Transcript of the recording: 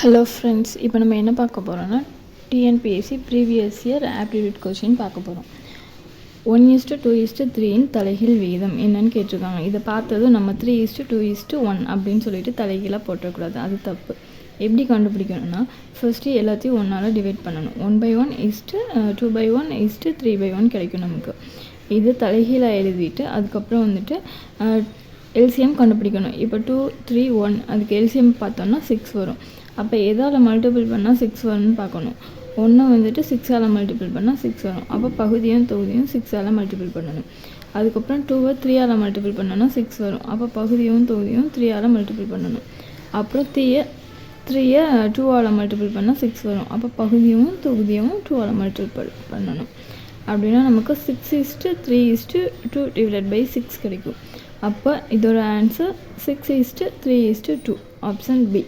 Hello friends, இப்போ நம்ம என்ன பார்க்க போகிறோன்னா TNPSC previous year aptitude question பார்க்க போகிறோம். 1:2:3 தலைகீழ் விகிதம் என்னன்னு கேட்டிருக்காங்க. இதை பார்த்ததும் நம்ம 3:2:1 அப்படின்னு சொல்லிட்டு தலைகீழாக போட்டக்கூடாது, அது தப்பு. எப்படி கண்டுபிடிக்கணும்னா ஃபர்ஸ்ட்டு எல்லாத்தையும் 1ஆல் டிவைட் பண்ணணும். 1/1 2/1 3/1 கிடைக்கும் நமக்கு. இது தலைகீழாக எழுதிட்டு அதுக்கப்புறம் வந்துட்டு எல்சிஎம் கண்டுபிடிக்கணும். இப்போ 2 3 1 அதுக்கு எல்சிஎம் பார்த்தோம்னா 6 வரும். அப்போ எதால் மல்டிபிள் பண்ணால் 6 வரும்னு பார்க்கணும். 1 வந்துட்டு 6ஆல் மல்டிபிள் பண்ணால் 6 வரும். அப்போ பகுதியும் தொகுதியும் 6ஆல் மல்டிபிள் பண்ணணும். அதுக்கப்புறம் 2வை 3ஆல் மல்டிபிள் பண்ணோன்னா 6 வரும். அப்போ பகுதியும் தொகுதியும் 3ஆல் மல்டிபிள் பண்ணணும். அப்புறம் 3யை 2ஆல் மல்டிபிள் பண்ணால் 6 வரும். அப்போ பகுதியும் தொகுதியும் 2ஆல் மல்டிபிள் பண்ணணும். அப்படின்னா நமக்கு 6:3:2 / 6 கிடைக்கும். அப்போ இதோட ஆன்சர் 6:3:2, ஆப்ஷன் பி.